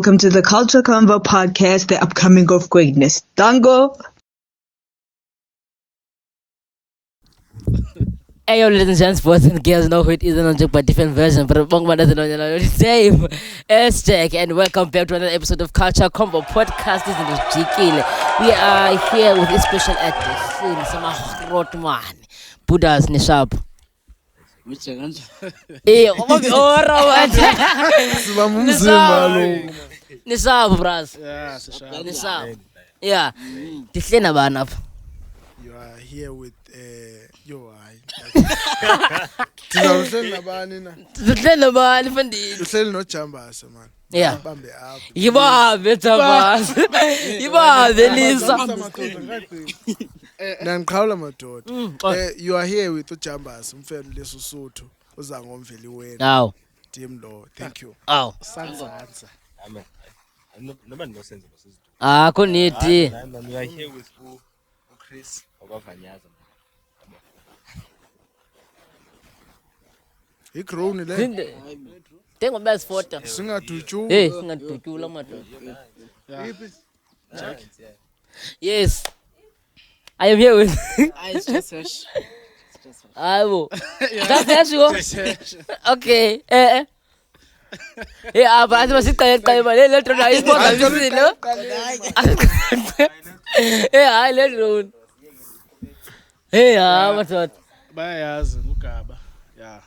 welcome to the Culture Convo podcast, the upcoming of greatness. Dango. Hey, yo, ladies and gents, boys and girls, know who it is on by different version, but among one doesn't know the same. It's Jack, and welcome back to another episode of Culture Combo Podcast. This is Jikile. We are here with a special artist, Rotman, Buddha's Nishab. Hey, Nishab, bras. Nishab. Yeah. Tihlena bana. You are here with Tihlena bani mfandini. Uhleli no Jambasa man. Yeah. Bambe apha. Yibabe Jambasa. Yibabe Lisa. Nangiqhawula madoda. You are here with uJambasa, umfelo leSosotho, uza ngomveli wena. Aw. Team Law. Thank you. Aw. Sansanza. Amen. Noma ndinosenza basizo. Akho nidi. We are here with Chris Obavanyaza. Igrowni le. Tengo best photo. Singadutyula. Hey, singadutyula madoda. Yes. I am here with It's just fresh. Ayo. That's okay. Hey, abantu basiqale manje le drone ayibonga bisilo. Hayi le drone. Madoda. Bayayazi uGaba. Yeah.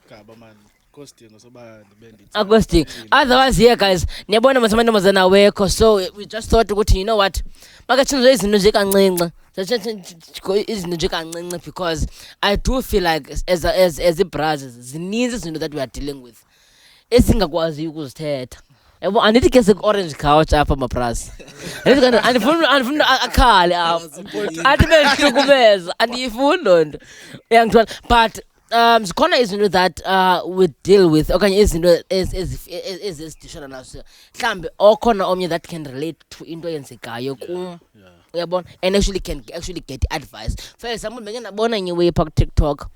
Gaba man. Costing soba ndibendi. Agosting. Otherwise here guys, niyabona masamantobazana wekho, so we just thought ukuthi you know what? Makathenze izinto nje kancinci. Izinto nje kancinci because I do feel like as a brothers zininzi izinto that we are dealing with. Esingakwazi ukuzithetha. Yabo andithi ke orange couch apha mapras. Andifuna akhale apha. Athi beshukubeza andiyifuni lonto. Uyangithola but zikhona izinto that we deal with okanye izinto ezidishana nazo mhlambe okhona omnye that can relate to into eyenzekayo kum uyabona and actually get advice for example benge nabona nyewe pha ku TikTok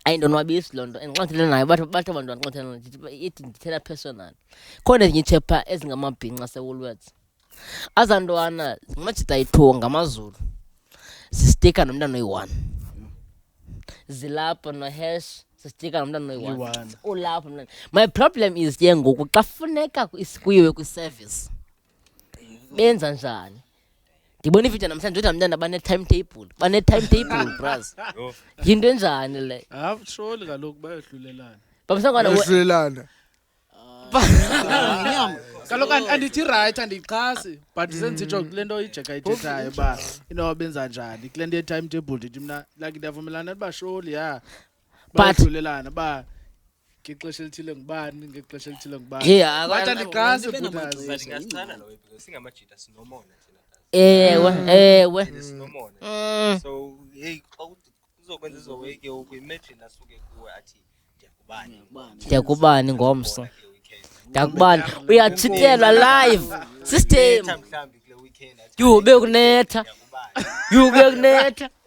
ayindonwabisi lonto enxathele nayo bathi abantu banxathele ithi ndithela personal khona ezinye chapter ezingamabhinqa seWoolworths azantwana ngimajita yi2 ngamazulu sistika nomntana oyi1 zilapha no hash sistika nomntana oyi1 ulapha mntana. My problem is ke ngoku xa funeka kuyiwe kwi-service benza njani ndibona ivideo namhlanje uthi mntana bane-timetable bras yinto enjani le Surely kaloku bayahlulelana. Bahlulelana. Kaloku andithi right andiqhasi but senzitsho kulento iJack ayithethayo ba benza njani kulento ye-timetable ndithi mna like ndiyavumelana ba surely bayahlulelana ba ngexesha elithile ngubani ngexesha elithile ngubani but andiqhasi futhi Ngasithanda lo because singamajita sinomona thina. ewe Sinomona. So hey uzokwenza izoweke imagine asuke kuwe athi ndiyakubani ngomso ndakubani uyachitelwa live system mhlambi kule weekend athi yube kunetha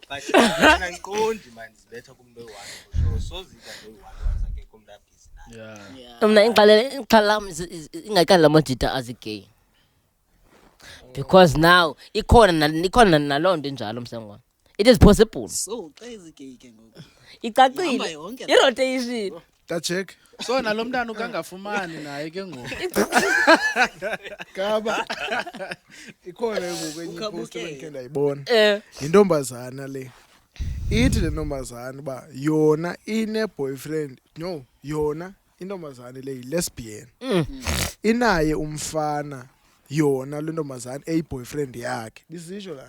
but mina ngiqondi manje sibetha kumuntu oyi1 so zika lo1 zakhe kumntu abhizi naye. mna ingxala ingakani lamajita azigay because now ikhona naloo nto enjalo msengwana it is possible So xa izigeyike ngoku. icacile i-rotation Tajek. so nalo mntana ukangafumani naye ke ngoku Gaba. Ikhona ngoku enye post engike ndayibona. Intombazana le. Ithi le ntombazana ba yona ine boyfriend. No, yona intombazana le lesbian. Inaye umfana yona le ntombazana boyfriend yakhe. Lisisho la.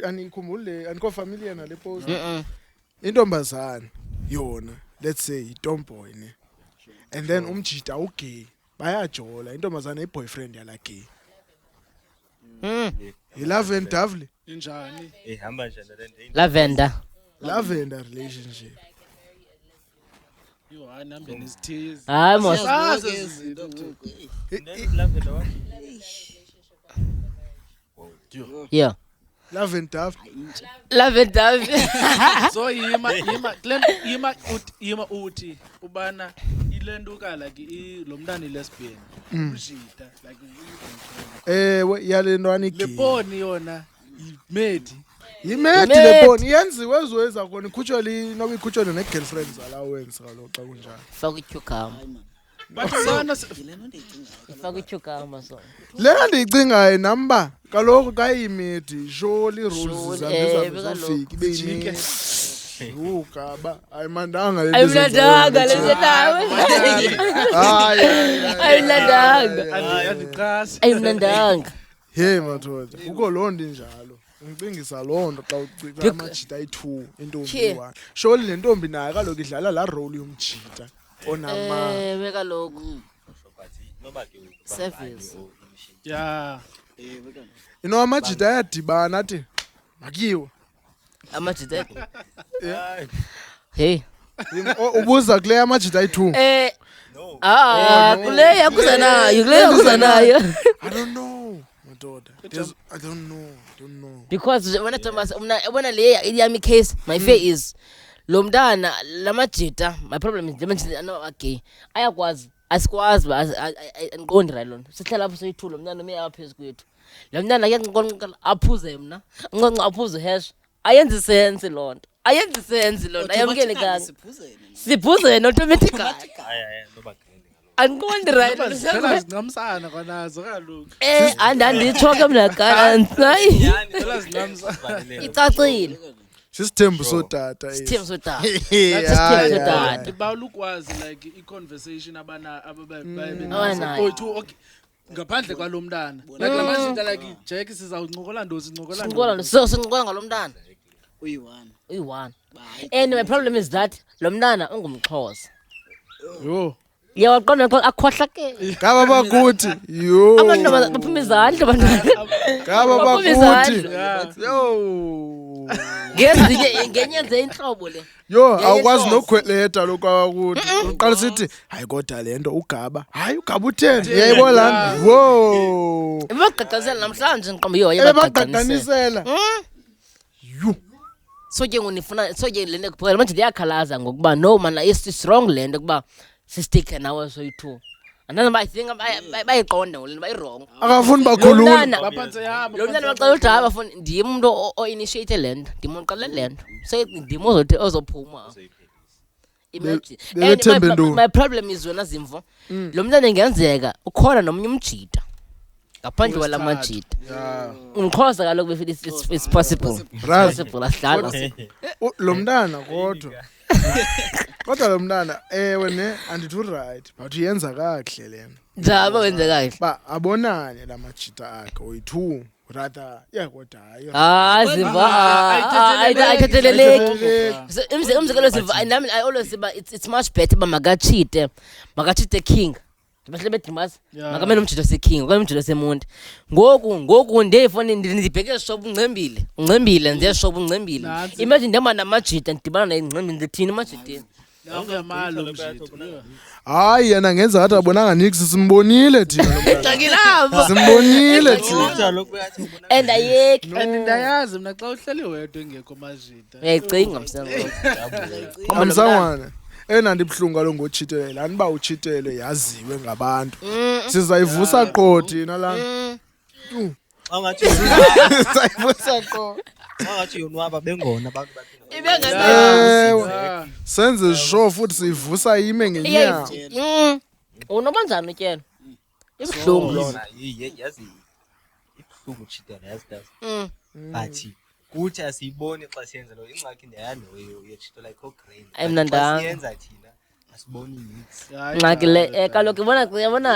Anikhumbule aniko familiar nale post. Intombazana yona let's say tomboy ne. And then umjita ugay. Bayajola intombazana boyfriend yala gay. Love and Davli. injani ehamba njani le nto. lavender relationship. yo anambe nesithize hayi mos Lavender what? yeah Love and Davli. lavender so yima uthi ubana ilenduka like lo mntana ilesbian ushita like ewe yalentwana le igame poni yona imedi imedi le poni yenziwe ezoyenza khona ikhutshwa noba ikhutshwa ne-girlfriend zalawenzi kaloku xa kunjalo faka ityukama but sana faka ityukama so lena ndiyicingayo namba kaloku kayimedi surely rules zizazofika ibe yinike ukaba ayimandanga le ayimnandanga lesetawe andiqasi ayimnandanga hey mathoda ukho loo nto injalo ngicingisa loo nto xa ucika amajita ayi-2 intombi eyi-1 surely le ntombi nayo kaloku idlala laa role yomjita onama ewe kaloku service ya ino amajita ayadibana athi makiwe amajita hey ubuza kule amajita ayi-2 kule yakuza nayo I don't know madoda I don't know because when Thomas when le yami case my fear is lo mntana lamajita my problem is the no okay ayakwazi asikwazi andiqondi right lona sihlala lapho soyi2 lo mntana ume apha kwethu lo mntana yakunqonqa aphuze mna nqonqa aphuze hash ayenzi sense lonto ayamkelekanga siphuze automatically andiqondi right phela zincamsana kwanazo kaloku andanditsho ke mna kansayi icacile sisithembu sotata sithembu sotata ibawula ukwazi like i-conversation Abanayo. okay ngaphandle kwalo mntana like lamajita like Jack sizawuncokola sincokola sincokola ngalo mntana uyi-1 and my problem is that lo mntana ungumxhosa yo yawaqonda akhohla ke ngaba bakuthi yo abantu baphuma izandla abantwana ngaba bakuthi yo ngenyenze inhlobo le yo awukwazi nokukhweleta lokhu akuthi uqala sithi hayi kodwa lento ugaba hayi ugaba utheni yayibona lana wo ebaqaqanisela namhlanje ngiqombe yo yabaqaqanisela yo so ke ngunifuna so ke lento kuphela manje liyakhalaza ngokuba no man is wrong lento kuba sistike nawe soyi2 and I think bayiqonda ngolento bayirong akafuni bakhulula baphansi yabo lo mntana baxela ukuthi hayi bafuni ndim umuntu o-initiate lento ndimonqale lento so ndim ozophuma imagine my problem is wena zimvo lo mntana engenzeka ukhona nomnye umjita ngaphandle kwala majita ngikhoza kaloku it's possible asihlala lo mntana kodwa lo mntana ewe ne andithi right but uyenza kahle lena njaba wenze kahle ba abonane la majita akhe oyi2 rather kodwa hayi zimva ayithetheleleki umzekelo siva nami I always say it's much better makachite king bahle bedimasi makamele umjito seking okanye umjito semonti ngoku ndeyifoni ndibheke shop ungcembile nje shop ungcembile imagine ndihamba namajita ndidibana naye ngcembile ndithini emajiteni ngamalo mjito hayi yena ngenza ngathi abonanga nix simbonile thina simbonile thina and ayeki ndayazi mna xa uhleli wedwa engekho majita uyayicinga msangwana amsangwana enandibhlunga lo ngochitelela aniba uchitele yaziwe ngabantu sizayivusa qho thina la angathi sizayivusa qho angathi yonwaba bengona abantu senze show futhi sivusa ime ngenyama unobanjani utyela ibhlungu lona yazi ibhlungu chitela yazi but kuthi asiyiboni xa siyenza lo ingxaki ndiyani uyechito like grain ayimnandanga siyenza thina asiboni mix ngxaki le kaloku uyabona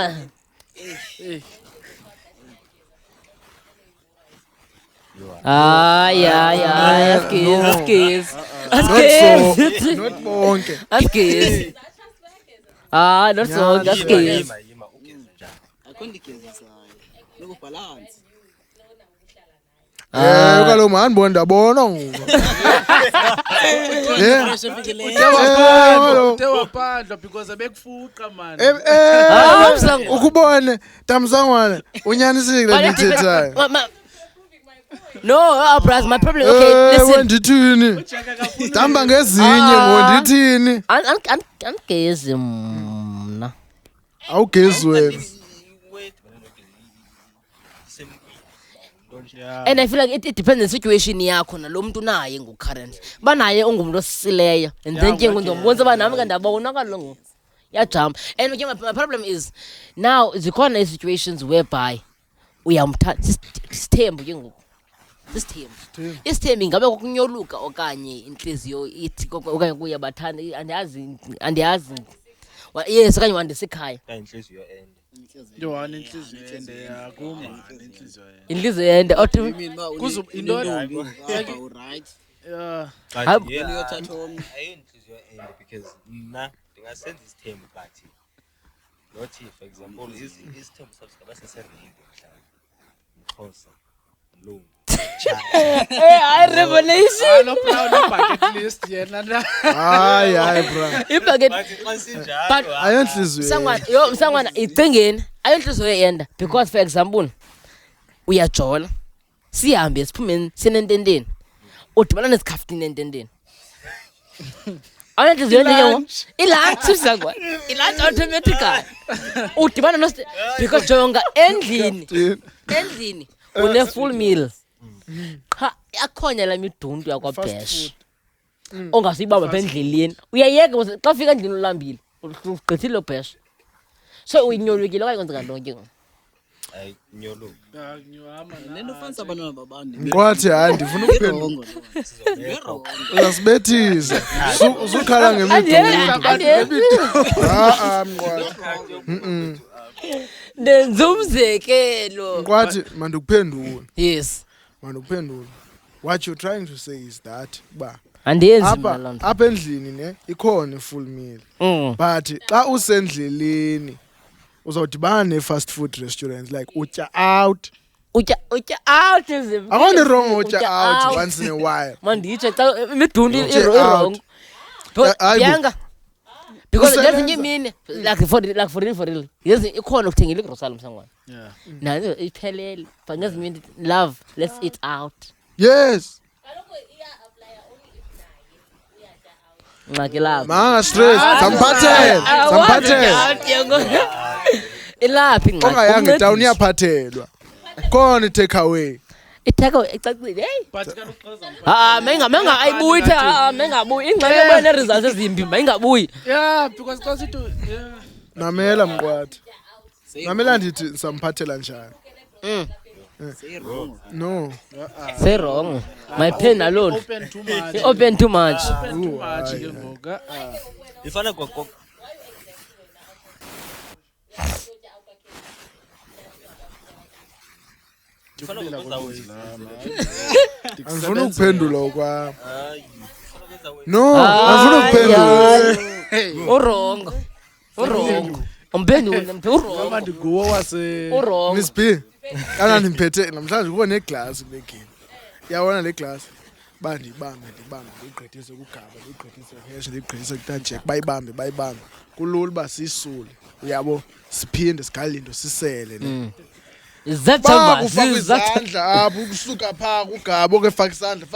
askis not bonke askis not sonke askis kaloku mandibona ndabona ngoku utewaphandla because abekufuqa man ukubone tamsangwana unyanisile ngithethayo no bras my problem okay listen ndithini damba ngezinye ngondithini angezi awugezi wena Wait, Yeah. And I feel like it depends on the situation yakho nalo muntu naye current banaye ongumuntu osisileyo and then ke ngizombonisa ba nami kandabona kalongo yajump. And my problem is now zikhona situations whereby uyamthatha sithembu ke ngoku isithembu ingabe kokunyoluka okanye inhliziyo ithi okanye kuyabathanda andiyazi yes okanye wandisikhaya inhliziyo ende. Yona inhliziyo ende yakuma inhliziyo ende. inhliziyo yende Kuzo into right. yeah. But yeah, ayinhliziyo ende because mna ndingasenza isithembu but not if for example isithembu sabasika baseserende mhlambi Xhosa lo I revelation No plan bucket list yena na. hayi bro ibucket xa sinjalo But- ayonhliziyo sangwana icingeni ayonhliziyo yenda because for example uyajola sihambe siphumeni sinentendeni udibana nesikhaftini entendeni ayonhliziyo yenda ilunch sangwana ilunch automatically udibana because jonga endlini une full meal cha yakhonya la miduntu yakwaBash ongasibamba pendleleni uyayeka xa ufika endlini ulambile ugqithile Bash so uyinyolukile okanye kwenzeka lonke ay nyolo Ngiyohamba Lento fanisa abantwana babantu. mqwathi hayi ndifuna ukuphendula uzasibethisa uzukhala ngemidundu mqwathi ndenza umzekelo mqwathi mandikuphendule yes what you're trying to say is that ba andiyenzi mna loo nto apha endlini ne ikhona full meal but xa usendleleni uzawudibana ne-fast food restaurants like utya out utya out akoni wrong utya out once in a while manditsho xa imidundu Utya irong out. Hayi bo. yanga because Usebenza. ngezinye imini like for real yezi ikhona ukuthengela igrosari msangwana Yeah. nayo iphelele but ngezinye imini love let's eat out yes ngxaki lapho manga stress zamphathela ilaphi ongayanga town iyaphathelwa khona i-take away itheko ecacile hey But kaluqhaza menga ayibuyi mengabuyi ingxaki yobona ne-results ezimbi mayingabuyi yeah because xa sithi yeah. mamela mqwathi mamela ndithi samphathela njani no se-wrong my pen alone Open too much. open too much Open too much ke ngoku. ifana kwa ifana andifuna ukuphendula okwam hayi no andifuna ukuphendula urongo umphendule urongo Noma ndiguwo wase urongo Miss B kana ndimphethe namhlanje kukho neglasi kule game yabona le glasi ba ndiyibambe ndiyigqithise kugaba ndiyigqithise hash ndiyigqithise kutanjek bayibambe kulula uba siyisule uyabo siphinde sigalele into sisele ne ba kufaka izandla apho ukusuka phaa kugaba ke faka isandla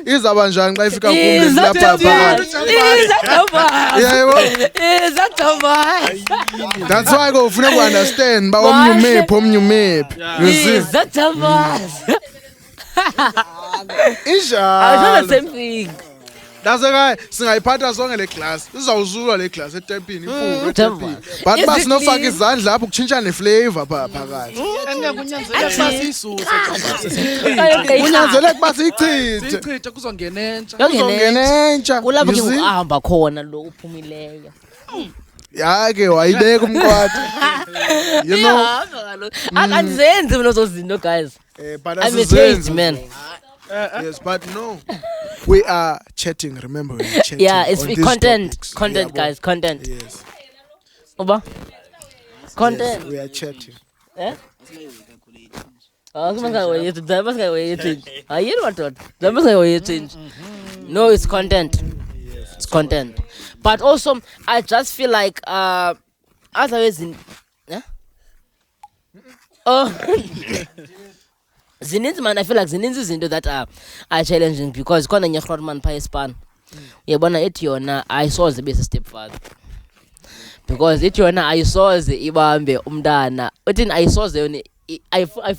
izaba njani xa ifika kumbe lapha phakathi yebo that's why go ufuna ku understand ba omnye umephi you see injalo Dasekai singayiphatha sonke le class sizawuzulwa le class etempini imfundo etempini but basinofaka izandla lapho kutshintsha neflavor phakathi engakunyanzela sasisuse kunyanzeleke kuba siyichithe sichithe kuzongenentsha kuzongenentsha kulapho ke you see? ngokuhamba khona lo uphumileyo yake wayibeka umqwathi you know akanzenzi mina zozinto guys but I'm a asizenzi changed man yes but no we are chatting remember we are chatting yeah it's on these topics. content Yabo. guys content Yes uba content we are chatting eh no, it's content. It's content. But also, I just feel like otherwise in yeah? Oh zininzi man, I feel like zininzi izinto that are challenging because khona nyehrot man pha eSpan. Uyabona ethi yona ayisoze bese step father. because ithi yona ayisoze ibambe umntana uthini ayisoze yona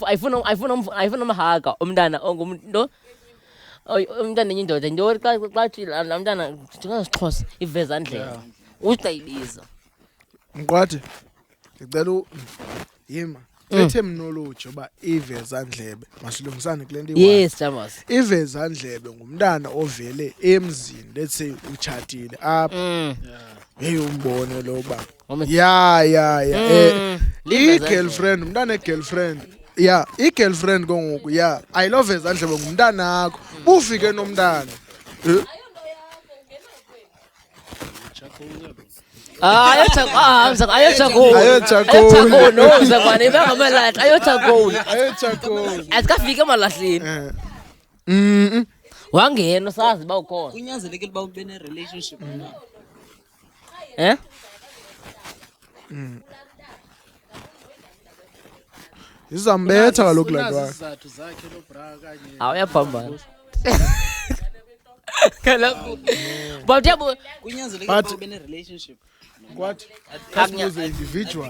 ayifuna umhaka umntana ongumuntu umntana enye indoda nto xa la mntana njengasiXhosa iveza ndlela uyibiza Mqwathi ngicela yima terminology oba iveza ndlebe masilungisane kule nto yes Thomas iveza ndlebe ngumntana ovele emzini let's say utshatile apha hey umbone lo ba ya i-girlfriend umntana e-girlfriend i-girlfriend kongoku ayiloveza ndlebe ngumntana akho bufike nomntana asikafike emalahleni wangena usazi uba ukhona kunyanzelekile uba ube ne-relationship na izambetha kaloku laa nto izizathu zakhe lo bra kanye awuyaphambana kaloku but yabo kunyanzelekile uba ube ne-relationship kwathi kasibuze individual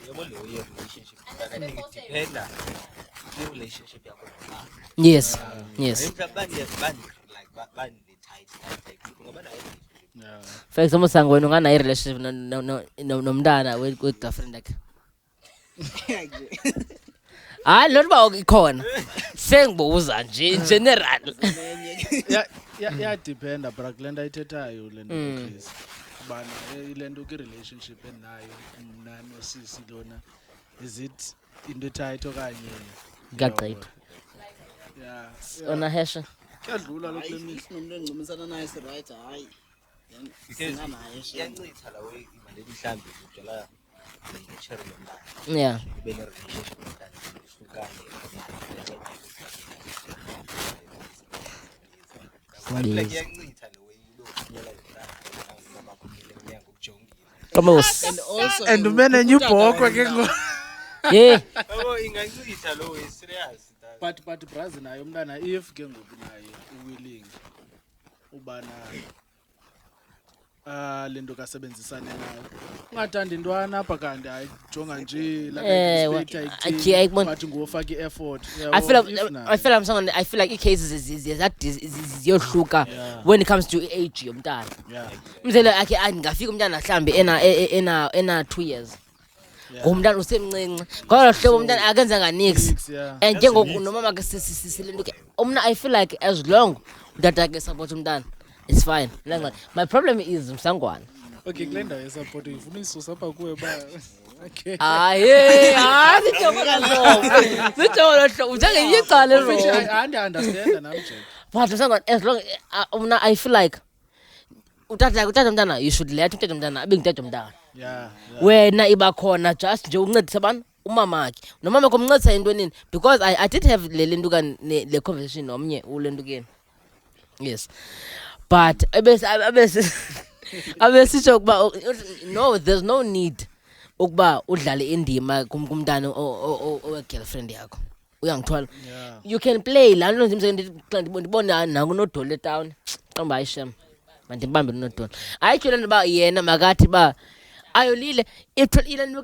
yabo leyo relationship dependa relationship yakho yes for example sangu wena unganayo relationship nomntana we-girlfriend yakhe hayi loo nto uba ikhona sengibuza nje in general yadipenda bra kule nto ayithethayo le nto Chris ubana ile nto kwi-relationship endinayo mna nosisi lona is it into etight okanye ngagqitha ona hesha kuyadlula lo kule mihla nomuntu endincumisa naye sirayithi hayi singanaye iyancitha lawo imali mhlawumbi udala nge-cherry yomntana yeah ube ne-relationship nomntana ihlukane like iyancitha lo way lokhunyela umntana bakhulile ngokujongile Thomas and umene nyubhokwe ke ngo yeah yabo ingancitha lo way serious but brazi naye umntana if ke ngoku naye uwilling ubana lento kasebenzisane nayo ungathanda intwana apha kanti ayijonga nje but ngofaka i-effort I feel like i-cases ziyohluka when it comes to age yomntana umzelo akhe andingafika umntana mhlambi ena 2 years ngumntana usemncinci ngolo hlobo umntana akenzanga nix and njengoku nomama ke silento ke umna I feel like as long utata ke support umntana it's fine my problem is msangwana okay kule ndawo yesupport ifuna isusa apha kuwe ba okay sithola hlobo njengeyicala ro understand nami nje but msangwana as long umna I feel like utata umntana you should let utata umntana abe ngutata umntana wena iba khona just nje uncedisa abantu umama wakhe nomama komncedisa into nini because I did have lento kan le conversation nomnye ulento keni yes but abesitsho ukuba no there's no need ukuba udlale indima kumntana owe-girlfriend yakho uyangithwala you can play laa nto xa ndibona nangu nodole town xamba ayishem mandibambe nodole ayitsho le nto uba yena makathi uba ayolile ile nto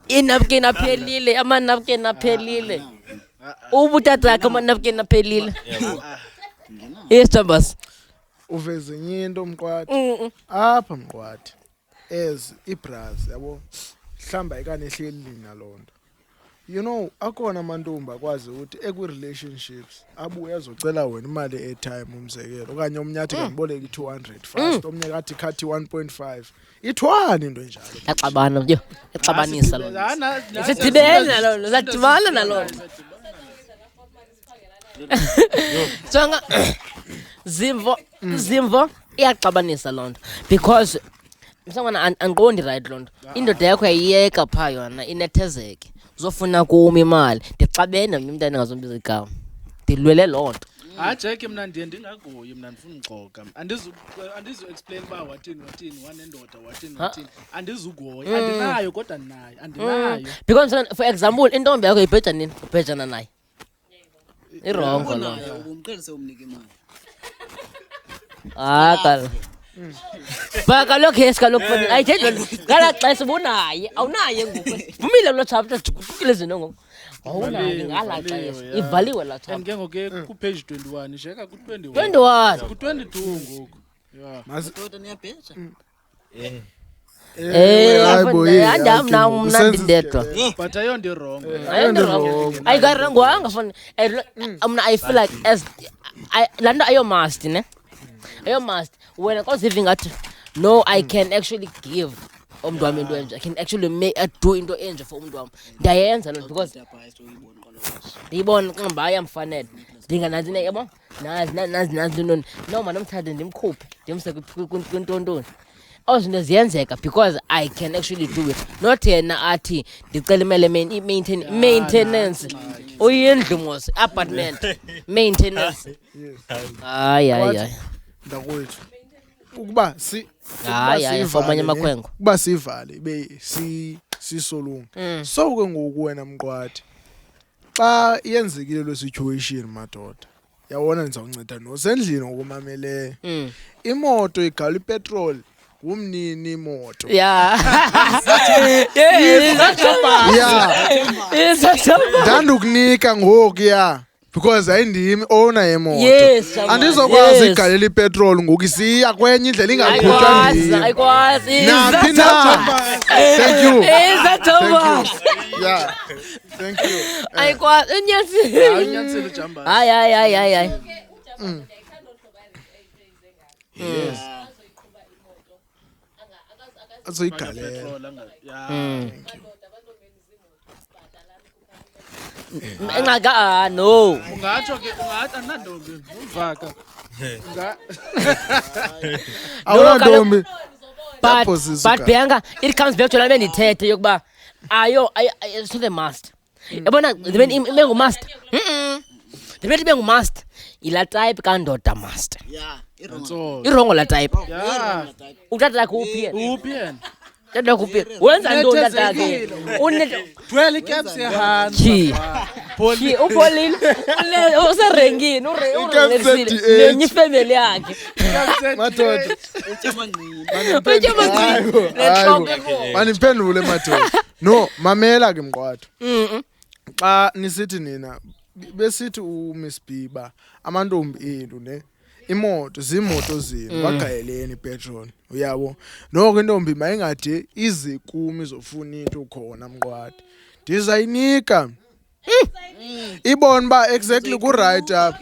inapukeni aphelile amanapukeni aphelile ubutata yakhe amanapukeni aphelile yes Thomas uveze enye into Mqwathi apha Mqwathi as ibras yabo mhlamba ikanehleli naloo nto you know akona amantombi akwazi ukuthi ekwi-relationships abuye azocela wena imali airtime umzekelo okanye omnye athi kandiboleka i-200 fast omnye kathi khathi 1.5 ithwani into enjalo yaxabana yo yaxabanisa lo sidibene nalo sadibana nalo jonga zimvo iyaxabanisa loo nto because msangwana andiqondi right loo nto indoda yakho yayiyeka phaa yona inethezeke uzofuna kumi imali ndixabene mnye umntana engazombiza igama ndilwele loo nto Jake mna ndiye ndingakuyi mna ndifuna uxoka andizu-explain uba wathini wanendoda wathini andizukuhoya andinayo kodwa andinayo because for example intombi yakho ibheja nini ubhejana naye irongo loo nto ubumqhelise umnika imali kala Ba kaloku yes kaloku mfana ayithethi ngala xesha ubunaye awunaye ngoku. Vumile lo chapter jukile izinto ngoku. Awunaye ngala xesha. Ivaliwe la chapter. Ke ngoku ku page 21 isheka ku 21. 21. Ku 22 ngoku. Yeah. Madoda niyabheja. Andamna mna ndedwa. But ayonto wrong. Ayikaringwanga fana. I feel like as lando ayo must ne. Ayo must when I was living at no I can actually give umuntu wami into enje. I can actually make do into enje for umuntu wami. Ndiyayenza lo because ndiyibona ngimba ayamfanele. Ndinganazi ne yabo. Nazi no man umthande ndimkhuphe. Ndimse kwintontoni. Ozinto ziyenzeka because I can actually do it. Not yena athi ndicela imali maintenance. Uyindlu mos apartment maintenance. Ay. Ndakwethu. Ukuba famanye makwengo. Kuba sivale be sisolunga. So ke ngoku wena mqwathi. Xa yenzekile lo situation madoda. Yawona nizawunceda nosendlini ngokumameleyo. Imoto igala ipetrol. Umnini imoto. Ndandukunika ngoku because ayindimi owner yemoto. Andizokwazi igalela ipetrol ngoku isiya kwenye indlela ingaqhutywa ndini. Ayikwazi. Naphi na. Thank you. Yeah. Thank you. Ayikwazi. Unyanisile ujamba. Ay. Yes. Azoyigalela. No. Ungatsho ke ungathi anandombi umvaka. Awunantombi. But Bianca, it comes back to la ndithethe yokuba so the must. Yabona ibengu must. Ibengu must. Ila type kandoda must. Yeah, Irongo la type. Yeah. Utata kuphi yena? Uphi yena? Tata kuphi? Wenza ntoni tatake? Twelve caps ehand. Chi. Upolini. Userengini, uresile. Nenye family yakhe. Madoda. Utyamangqini. Maniphendule madoda. No, mamela ke mqwatho. Xa nisithi nina besithi uMiss Biba amantombi enu ne imoto zimoto zenu bagayeleni petrol uyabo noko intombi mayingade ize kumi izofuna into khona mqwadi ndizayinika ibona ba exactly ku right up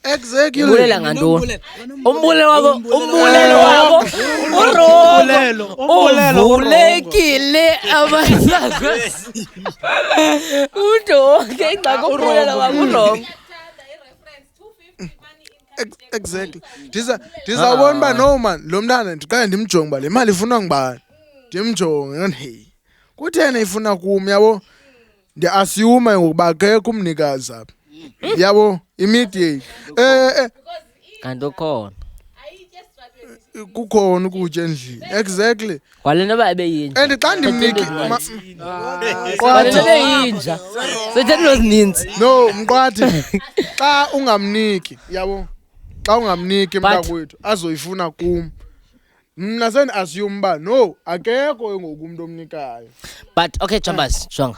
exactly Ubulela ngantoni? Umbulelo wabo uvulekile abasakho. Udonke ingxaki umbulelo wabo urongo. Exactly. Ndizawubona ba no man lo mntana ndiqale ndimjonge ba le mali ifuna ngibani. Ndimjonge ngani hey. Kuthena ifuna kumi yabo. Ndi-assume ngokuba akekho umnikazi apha. Yabo immediate. Kanti ukhona. Kukhona ukutya endlini. Exactly. Kwalena babe yinja. And xa ndimniki Kwalena beyinja. Sethelo zininzi. No, mqwathi. Xa ungamniki, yabo. Xa ungamniki mntakwethu azoyifuna kum. Mna sen assume ba no, akekho ngoku umuntu omnikayo. But okay Chambers, jonga.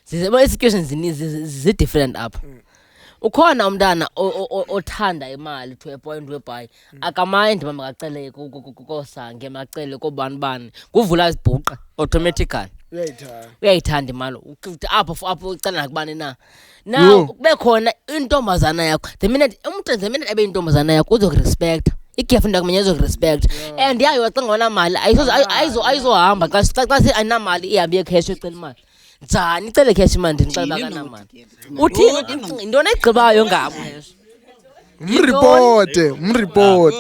Sizeba situations zininzi different apha. Ukhona umntana othanda imali to a point whereby akamind makacele kosange macele kobani kuvula izibhuqa automatically uyayithanda imali apho ucela kubani na now kube khona intombazana yakho the minute abe intombazana yakho uzokurespect igirlfriend yakho manje uzokurespect and yayo wacinga ngona mali ayizohamba xa ayinamali ihambe yecash ecela imali njani icele cash manje ndicela kanamali uthini intona igqibayo ngabo Mripote.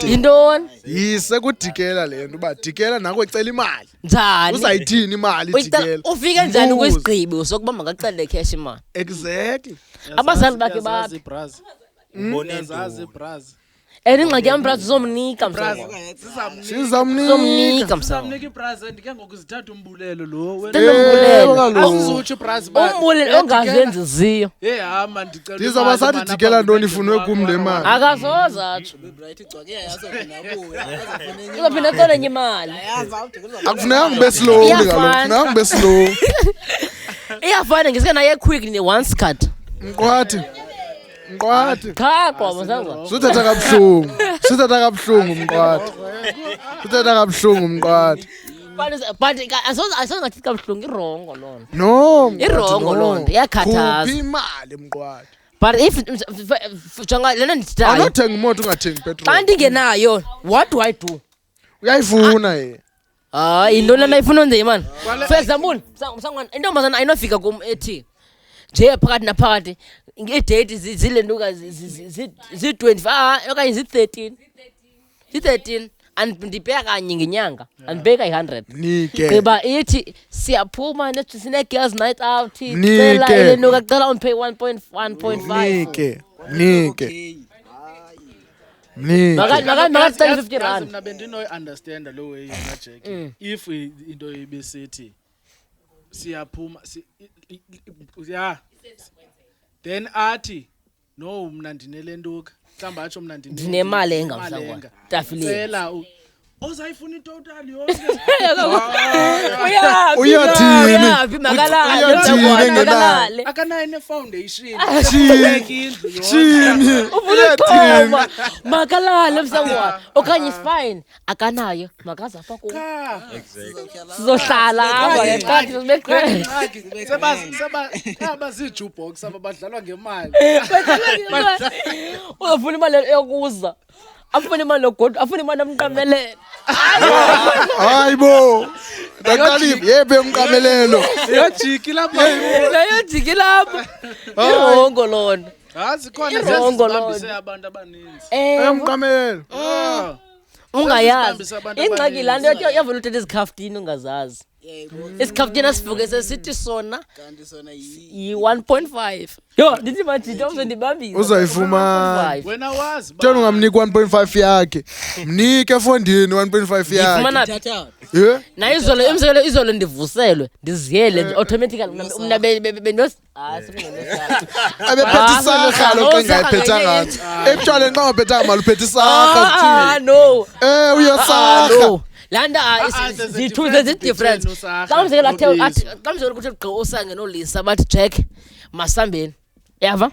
Yintoni? Yise kudikela lento uba dikela nako ecela imali. Njani? Uzayithini imali dikela? Ufike njani kwisigqibo sokuba makacele cash imali? Exactly. Abazali bakhe bapi? Yazazi bras. And ingxaki yam bras uzomnika msango. Sizamnika Samnika ipresent ke ngoku zithatha umbulelo lo. kaloku. Ipresent. Umbulelo ongazenzi ziyo. Hama ndicela. Ndizawuba sathi jikela ntoni ifunwe kum le mali. Akasoza atsho. Right igcwake yayazophina kuyo. Uzophinda cela enye imali. Akufuneka ngibe slow kaloku. Akufuneka ngibe slow. Iyafana ngisike naye quick ne once cut. Mqwathi. Cha kwa msango. Suthatha kabuhlungu. Mqwathi. But asoza ngathi kabuhlungu irongo lona. No. Irongo lonto iyakhathaza. Kuphi imali Mqwathi. But if jonga lena ndithayo. Awunathenga imoto ungathengi petrol. Xa ndingenayo, what do I do? Uyayifuna ye. Into lena ifuna nje man. For example, msangwana intombazana ayinofika kum ethi nje phakathi naphakathi ngedate zilenduka zi-20 okanye zi-13 and ndibheka kanye ngenyanga andibheka i-100 Nike. gqiba ithi siyaphuma nethi sine-girls night out cela ilenduka cela undipay 1.5 makacela 50 rand. Mna bendinoyi-understanda lo way Jack. If into ibisithi siyaphuma then athi no mna ndinelentuka mhlawumbi atsho mna ndinemali engamsangwana tafileni cela ozayifuna itotal yonke uyaphi makalale akanayo ne-foundation ufuna makalale msangwana okanye fine akanayo makaza apha kum sizohlala apha ngeqathi abazii-jukebox aba badlalwa ngemali uzofuna imali yokuza afuna imali yogodo afuna imali yomqamelelo hayibo ndaqaliphi yephi umqamelelo yojiki lapha irongo lona zikhona Irongo zihambise abantu abaninzi umqamelelo ungayazi ingxaki laa nto yavela uthetha izikhaftini ungazazi isikhaftini asivuke sesithi sona kanti sona yi-1.5 yo ndithi majito uzondibambisa uzayifumana wena wazi tshena ungamnika 1.5 yakhe mnike efondini 1.5 yakhe ifumana thatha na izolo ndivuselwe ndiziyele nje automatically mna abephethe isarha lo ke ngayiphethanga ebutshwaleni xa ungaphethanga mali uphethe isarha no uyosarha landa zithuze zi-difference xa mzekela kuthi gqi usange nolisa bathi Jack masambeni yava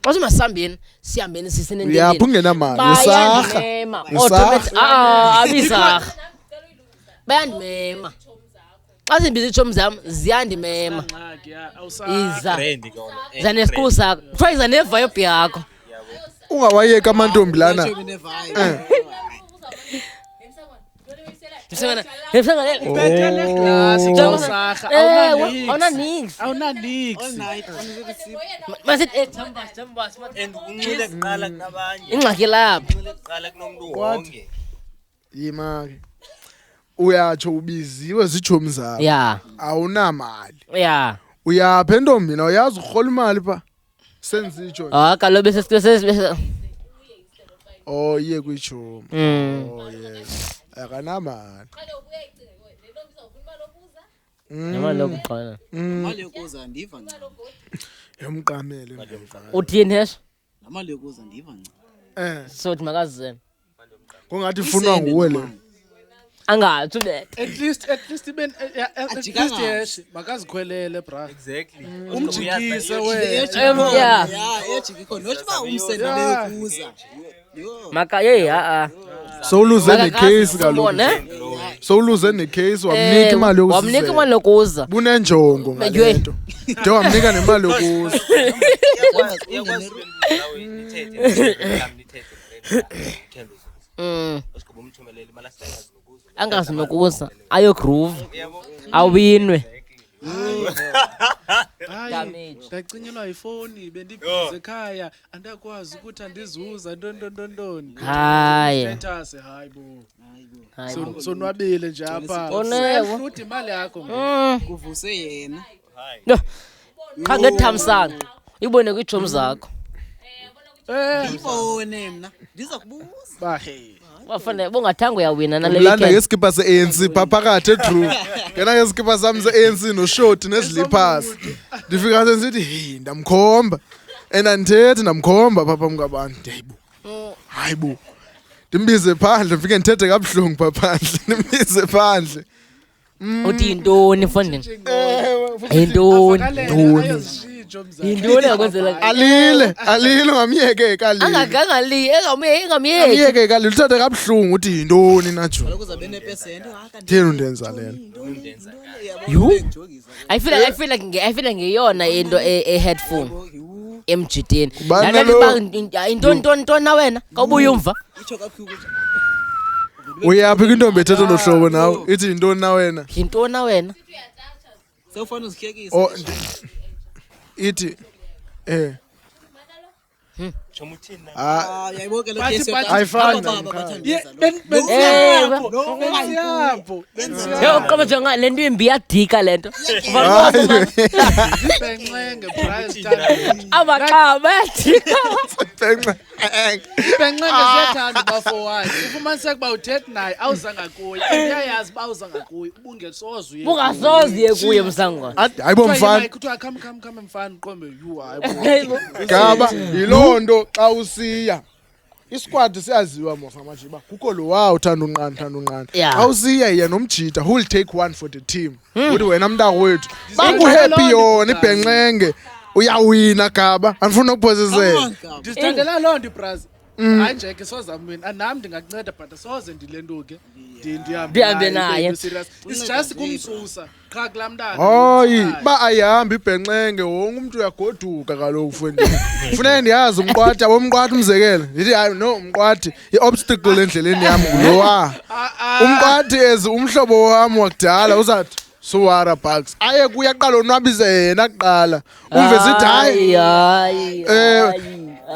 xa simasambeni sihambeni uyapha ungenamali usarha abisarha bayandimema xa zimbiza itshomi zam ziyandimema iza zanesiqu sakho kuthiwa iza nevibe yakho ungawayeki amantombi lana ingxaki lapha yimake uyatsho ubiziwe ziitshomi zakho ya awunamali ya uyapha entombini awuyazi urhola imali pha senzitsho kaloku iye kwitshomi yes akanamali nemali yokuqala imali yokuza ndiva nca yomqamelo uthini hesho imali yokuza ndiva nca sothi makazizene kungathi funwa nguwe le angathi ubethe at least iben yes makazikhwelele bra Exactly. umjikise wena yeah ejikiko nothi ba umsendele yokuza maka hey sowuluze necase kaloku sowuluze necase wamnika imali yokuza wamnika imali yokuza bunenjongo ngalento de wamnika nemali yokuza angazi nokuza ayo groove awinwe ndacinyelwa yifoni bendibhize ekhaya andakwazi ukuthi andizuza ntoni hayi ethase hayibo sonwabile nje apha futhi imali yakho kuvuse yena qha ngethamsanqa ibone kwiitshomi zakho Ifone mna ndiza kubuza. Ba hey. Wafane bongathanga uyawina nale Landa weekend. ngesikipa se-ANC phakathi edrew. Ngena ngesikipa sami se-ANC noshoti neziliphasi. Ndifika sensithi hey ndamkhomba. Enandithethi ndamkhomba papa mkabantu. Hayibo. Ndimbize phandle mfike ndithethe kabuhlungu phandle. Ndimbize phandle. Uthi intoni mfondini? Intoni? Yintoni yakwenzela? Alile ngamyeke kalile. Angagangali, engamyeki. Amyeke kalile uthathe kabuhlungu uthi yintoni najo. Kaloku zabe nepesenti Thina undenza lena. You? I feel like ngeyona into headphone emjiteni. Intoni na wena? Kawubuya umva. itsho kakhulu Uyaphi kwintombi ethetha lo hlobo nawe? Ithi yintoni na wena? Yintoni na wena? sewufana uzihlekisa. Oh ithi Chomuthina. Yayiboke lo Bathi- case bathi- ayifani Yo qaba njenga lento imbi yadika lento. Benxenge Bryce Tando. Abaxaba yadika. Benxenge siyathanda bafowani. Ufumaniseka ba uthethe naye awuzanga kuye. Uyayazi ba awuzanga kuye. Ubungesoze uye. Bungasoziye kuye msangwana. hayibo mfana Kuthiwa come mfana uqombe you hayibo. gaba yilonto xa usiya isquad siyaziwa mofa manje ba kukho lo wow uthanda unqanda Yeah. awusiya yena nomjita who will take one for the team uthi wena mntakwethu baku happy yona ibhenxenge uyawina gaba andifuna ukuphosisela Ndisithandela loo nto Bryce. Hayi nje ke soza mina nami ndingakunceda but soze ndilenduke Ndihambe naye. It's just kumsusa qha kulamntana. hayi ba ayihambi ibhenxenge wonke umuntu uyagoduka kaloku mfowethu kufanele ndiyazi umqwathi abomqwathi umzekelo ndithi hayi no umqwathi i-obstacle endleleni yami ngulowa umqwathi ezi umhlobo wami wakudala uzathi suwara bugs aye kuya qala onwabise yena kuqala umve sithi hayi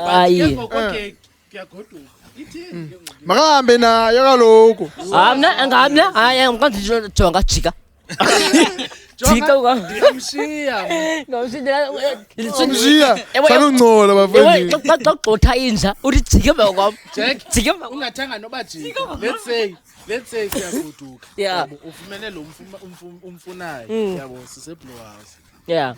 Hayi. Kuyagoduka. Ithini ke ngoku? makahambe nayo kaloku Ngamna hayi ngiqonda jonga jika. Jika uka. Ndamshiya. mshiya sanungcola bafowethu Xa gqotha inja uthi jike emva kwam. Jack, Jike emva. ungathanga noba jika. Let's say siyagoduka. Yeah. Yabo, ufumene lo umfunayo. Yabo siseblow house. Yeah.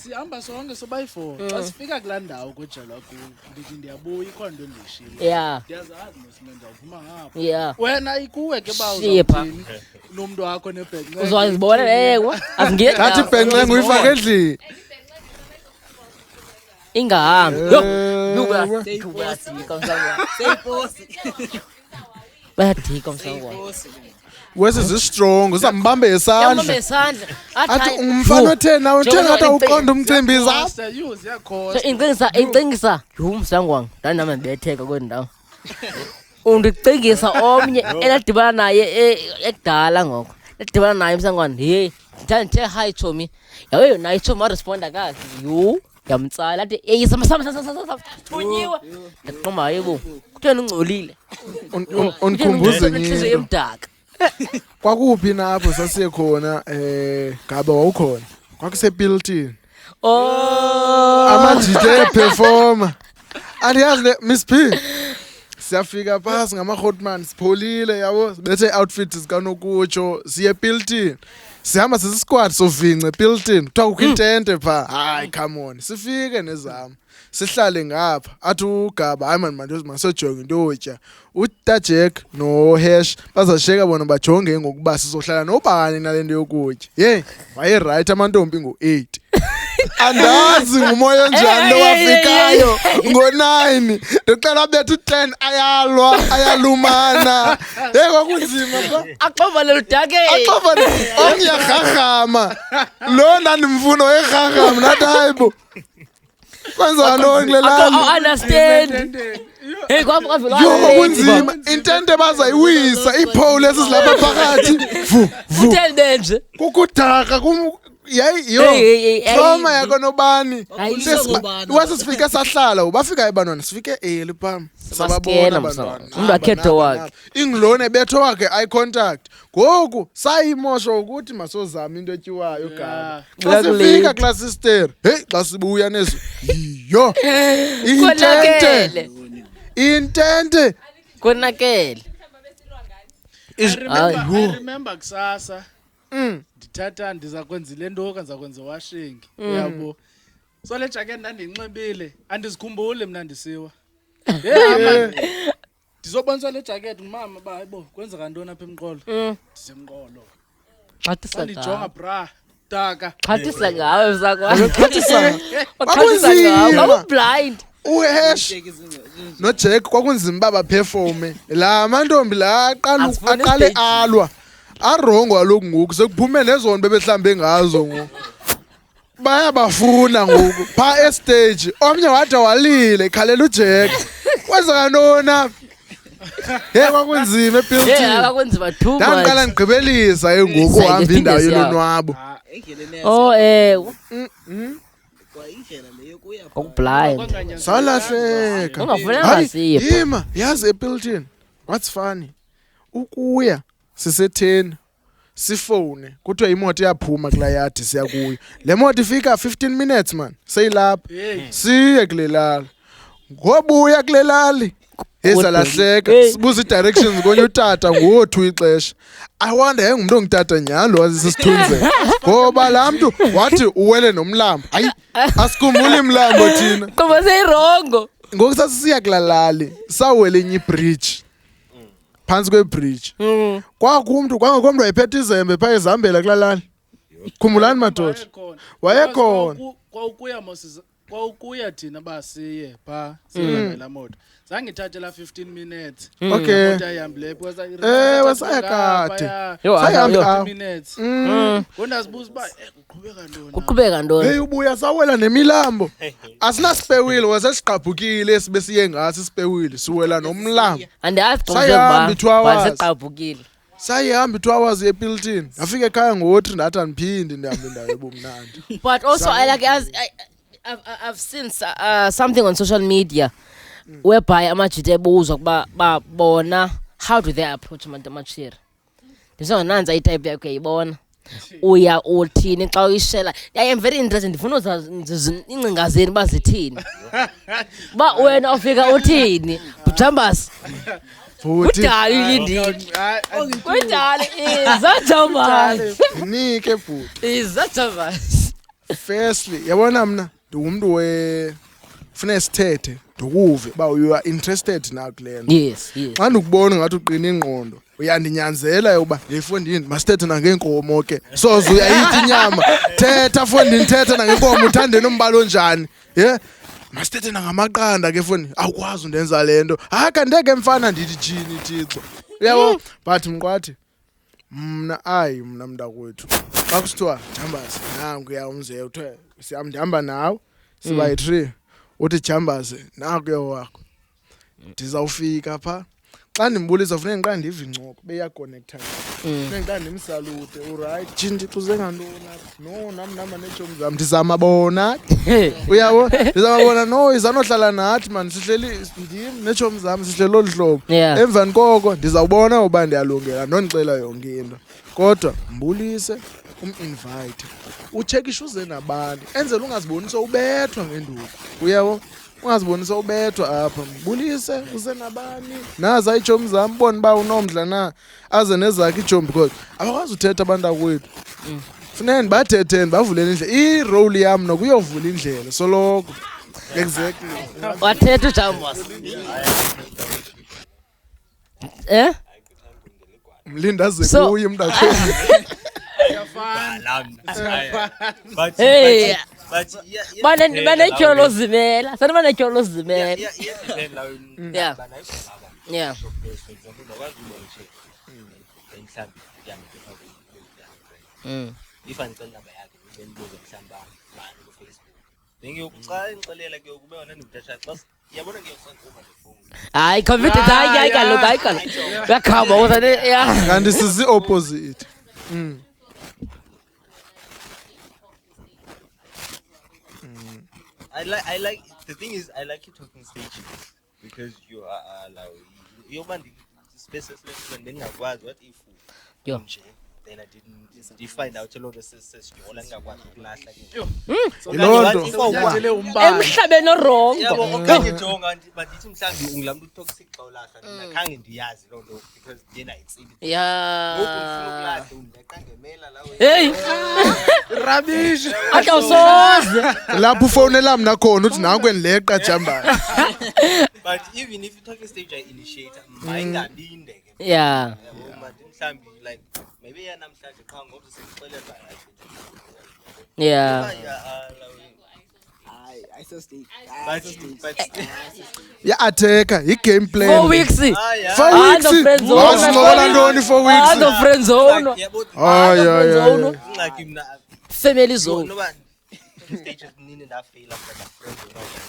Sihamba sonke sobayi4. Xa sifika kulaa ndawo kwejelwa kuyo ndithi ndiyabuya ikhona into endiyishilo. Yeah. Ndiyazazi nosimenda uphuma ngapha. Yeah. Wena ikuwe ke ba Shipha. uzawuthini nomntu wakho nebhenxe. Uzozibona ewe. Azingiye. ngathi ibhenxenge uyifake endlini Ingahambi. Yo. seyiposi Bayadika msangwana. wesi zistrong uzambambe Yambambe isandla isandla. athi umfana othena uthena athi uqonda umcimbi za Master use So yakhosa. incingisa yumsangwana ndandami ndibetheka kwendawo. Undicingisa omnye eladibana naye ekudala ngoko. Ladibana naye msangwana hey ndithe hi Chomi. Yawe naye Chomi waresponda kahle. Yo yamtsala athi hey sama thunyiwe. Ndaqoma hayibo. Kutheni ungcolile. undikhumbuze Inhliziyo nyini emdaka. kwakuphi napho sasiye khona gaba wawukhona kwakusepiltini Oh. amajite performer andiyazi le Miss P siyafika phasi ngama-hotman sipholile yabo bethe outfit zikanokutsho siye epiltini sihamba sisisquad sovince epiltini kuthiwa kukho intente phaa hayi come on sifike nezam sihlale ngapha athi ugaba hayi mani masojonge into yotya utajek nohash bazashiyeka bona bajonge ngokuba sizohlala nobani nale nto yokutya ye wayerayithi amantombi ngo-8 andazi ngumoya onjani lo wafikayo ngo-9 ndiqela abethu 10 ayalwa ayalumana ye kwakunzima pha Axova leludake. axova omnye rharhama lo ndandimfuna wayerharhama nathi hayibo kwenza ntoni kule lali Understand. Hey kwavela. yo kwakunzima intente bazayiwisa iipole esizilapha phakathi vu Tell benje. kukudaka yayi yo Hey, trauma yakho nobani Hayi, wasesifike sahlala ubafika ebantwana sifike early pam sababona abantwana Umuntu wakhetho wakhe. ingilone ebetho wakhe eye contact ngoku sayimosha ukuthi masozama into etyiwayo gaba xa sifika kula sister hey xa sibuya nezo yo Konakele. intente Konakele. I remember kusasa ndithatha ndiza kwenza ile nto kanza kwenza washing uyabo so le jacket ndandinxibile andizikhumbuli mna ndisiwa ndizoboniswa le jacket ngumama ba hayibo kwenzeka ntoni apha emqolo ndisemqolo Xathisa ndijonga bra taka Xathisa ngawe zakho. Xathisa. Xathisa ngawe. Blind. uhash noJack kwakunzima baba performe la amantombi la Asifuni aqale stage. alwa arongo aloku ngoku sekuphume nezona bebehlambe ngazo ngoku bayabafuna ngoku pha estage omnye wathi walile ikhalela uJack kwenzeka ntona kwakunzima ebuilding Akakunzima too much. ndandiqala ndigqibelisa ngoku Side uhamba indawo fitness yolonwabo Oh kwa indlela leyo kuya blind. salahleka Ungafunanga siye. yima yazi ebuilding what's funny ukuya sisetheni sifone kuthiwa imoto iyaphuma kula yadi siya kuyo le moto ifika 15 minutes man seyilapha siye kulelala ngobuya kulelali ezalahleka sibuza directions konye utata ngothu ixesha I wonder engumuntu ongitata nyalo wazisithunze ngoba lamntu wathi uwele nomlambo ayi asikhumbuli imlambo thina Ngoba seyirongo. ngoku sasisiya kulalali sawele enye ibridge phansi kwebridge kwakumntu kwangakomntu wayephethe izembe phaa ezihambela kulalali khumbulani madoda wayekhona kwaukuya thina basiye pha sihambela moto zange ithathe la 15 minutes okay moto ayihambile because wasaya kade Yo, minutes ngondazibuza uba kuqhubeka ntoni Kuqhubeka ntoni? hey ubuya sawela nemilambo asinasipewile wasesiqhaphukile esibe siye ngaso isipewile siwela nomlambo Andazi Sayihamba 2 hours. Waseqabukile. sayihamba 2 hours ebuilding afike ekhaya ngo3 ndathi andiphindi ndihambe indawo ebumnandi But also I've seen something on social media whereby amajita ebuzwa kuba bona how do they approach abantu amachira. Ndisongananza itype yakho uyayibona. Uya uthini xa uyishela. I am very interested ndifuna uzazi ingcinga zeni bazithini. Ba wena ufika uthini? Jambas. futhi Udali ndini. Udali izajambas. nike futhi Izajambas. firstly yabona mina ndingumuntu funa sithethe ndokuve ba you are interested na kulento Yes. xa ndikubona ngathi uqina ingqondo uyandinyanzela ukuba ngefondini masithethe nangeenkomo ke soze uyayithi inyama thetha fondini thetha nangeenkomo uthandeni umbalo njani masithethe nangamaqanda ke fondini awukwazi undenza lento kandeke mfana ndithi jini thixo uyabo but mqwathi mna mntakwethu xa kusithiwa Jambazi nangu umzee uthe siyamhamba nawe siba yi3 uthi Jambazi nakuye wakho ndizawufika pha xa ndimbulisa funeka ngiqale ndive incoko beyakonekthana funeka ngiqale ndimsalute right jinji kuze ngantoni no nami nechomi zam ndizama bona uyabo ndizama bona no izanohlala nathi man sihleli ndim nechomi zam sihleli olhlobo emvani koko ndizawubona uba ndiyalungela ndondixela yonke into kodwa mbulise invite ucheck uze nabani enzela ungazibonisa ubethwa ngenduku uyabo ungazibonisa ubethwa apha mbulise uze nabani naza ijomi zam bona ba unomdla na aze nezakhe ijomi because abakwazi uthetha abantu akwethu funeka ndibathetheni bavulele indlela i-role yam nokuyovula indlela soloko exactly Wathetha uJambas. mlindaze kuye mntakhona Hey. Banetyholo zimela. Sana banetyholo zimela. Yeah. If andicela inamba yakhe bendibuze mhlawumbi bani kuFacebook. Bengiyokucela ngixelela ke ukube wena ndimthatha xa yabona ngiyokusankuma ngefowuni. Hayi committed hayi kaloku. Uyakhamba uzane yeah. kanti sizi opposite I like the thing is I like you talking stage because you are like you man spaces like bengakwazi what if Yo. nje then I didn't find out a lot of sisters all ngakwazi ukulahla Unyatshele umbane. Emhlabeni wrong. yabo okanye jonga bandithi mhlawumbe ungilamntu toxic xa ulahla mina khange ndiyazi lo nto because yena ayitsili Yeah. ukulahla undeqa ngemela lawo Hey, Rubbish. akawusoze. lapho ufonela mina khona uthi nanku endileqa jamba but even if you talking stage I initiate mayingalinde ke Yeah. yabo manje mhlawumbe like maybe yanamhlanje qha ngoba sikuxelela Yeah. I saw stage. but ya-atheka yi-game plan 4 weeks. yeah. 4 Ah, weeks the friend zone. wasincokola ntoni 4 Ah, weeks the friend zone. yabo Ah, ingxaki mna family zone. noba stages nini ndafeyila but friend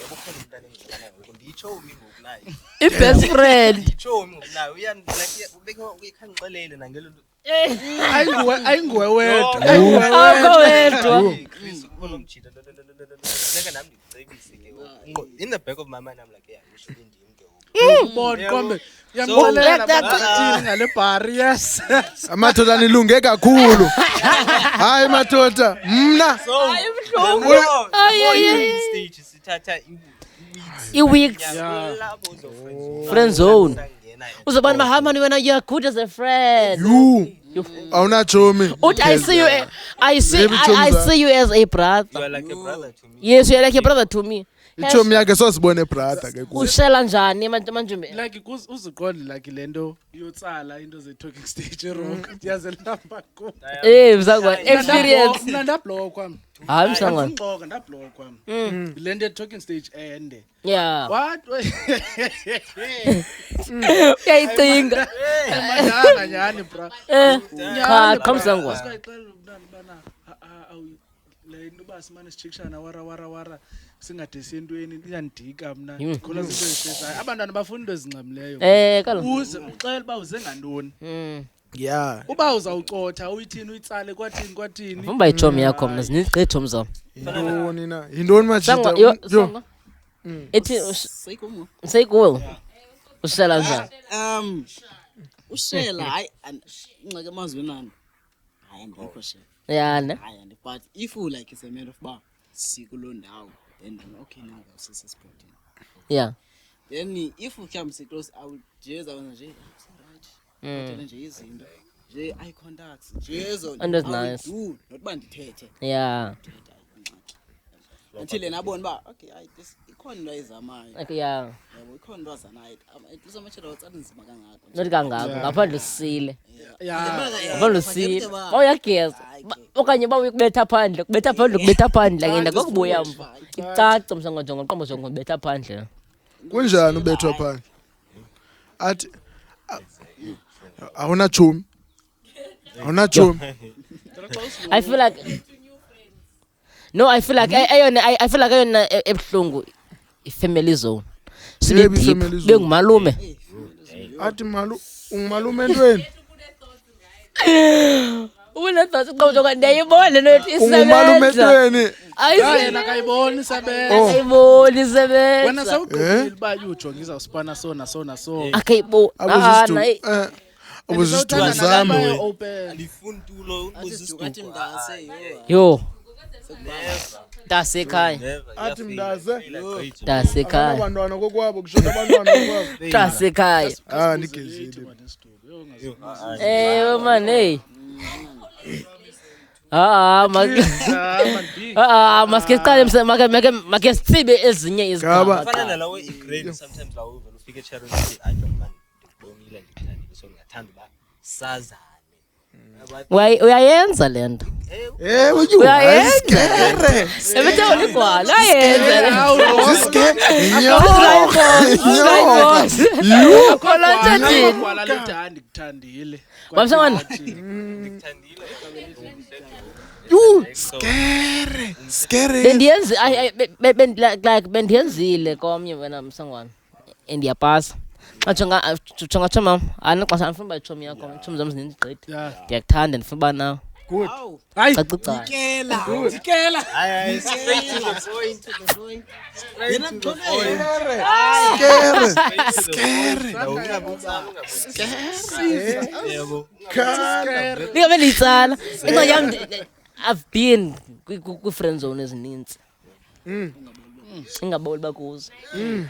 yabo khona umntana engizalana ngoku nditsho umi ngoku naye I-best friend. nditsho umi ngoku naye like ubeke uyikhanxelele nangelo Ayinguwe wedwa. Akho wedwa. Chris ubona mjida leke nami ndicebise ke in the back of my mind I'm like yeah we should ndim ke Ubona qombe. let Yamxolela that- bathini ngale bar yes. amadoda nilunge kakhulu hayi madoda mna stage sithatha I-weeks. labo Friend zone. Uzobana bahamba ni wena, you're good as a friend. you awunatshomi Uthi I see you I see Baby I Chomza. see you as a brother. you are like a brother to me Yes, you're like a brother to me. itshomi yakhe sosibone brother ke kuyo Ushela njani manjumbe? Like uziqonde like lento yotsala into ze talking stage rock. Yaze lamba ko. Mzangwa experience. Mina ndablock kwami. Hayi msangwa. Ngixoka ndablock kwami. Lento talking stage ende. Yeah. What? Uyayicinga. Madanga nyani bra. Cha msangwa. Singayixela umntana bana le nto basimane sichikishana wara singade sentweni iyandika mna khona izinto ezishesayo abantwana bafuna into ezincamileyo Kaloku. uze uxela uba uze ngantoni ya uba uzawucotha uyithini uyitsale kwathini Vumba ichomi yakho mna zinigqitho mzam. yintoni na yintoni Sangwa machita yo sangwa. Ethi Sayikomo. sayikuwe. Ushela njani? Ushela hayi ingxaki emazweni nami. Hayi andikho shela. Yana. Hayi but if you like it's a matter of ba sikulo ndawo then okay now sisessporting. Yeah. Then if you come close I will just nje right. Kodwa nje izinto nje eye contacts nje zo And that's nice. not ba ndithethe. Yeah. Until nabona ba okay this ikhona into ayizamayo. Like yeah. Yabo ikhona into azanayo. At least amachela utsala nzima kangaka. Not kangako ngaphandle sisile. ya Ngaphandle sisile. Awuyageza. Okanye bawuyikubetha phandle, kubetha phandle ngenda kokubuya mva. Icaca msangwa jonga qombo jonga kubetha phandle. kunjani ubethwa phandle athi awunatshomi I feel like I feel like ayona ebuhlungu i-family zone. Sibe Yebo, deep. i-family zone. Bengumalume. athi ungumalume entweni Uletha siqobo ndiyayibona nothi ungumalume isebenza. entweni yena kayiboni sebenza Ayiboni isebenza. wena sawugqibile uba yujonga izawusipana so Akayibona. abuzisitulo zami alifuni tulo Athi mntase Yo. Tasekhaya. athi mntaze Tasekhaya. abantwana kokwabo kushona abantwana kokwabo Tasekhaya. ndigezile Man, hey. Maske siqale make sibe ezinye izigaba. fana nalawo igrade sometimes lawo uvela ufike echaro uthi I don't man ndibonile ndithandile so ngiyathanda uba sazane Uyayenza lento. Uyayenza. Ebethe uligwala uyayenza. Khona nje kwala lethandi kuthandile Bamsangwana. ndikuthandile scary Bendiyenzi like bendiyenzile komnye wena msangwana. Endiyapasa. Xa jonga mama, ana xa ngifuna uba ichomi yakho, ichomi zam zininzi gqithi. yeah Ndiyakuthanda ndifuna uba nawe. Good. Hayi. Cacicayo. Dikela. Hayi, straight to the point. Straight to the point. Yebo. Ningabe niyitsala. Incwadi yami I've been ku-friend zone ezininzi. Ingaboli bakuzo.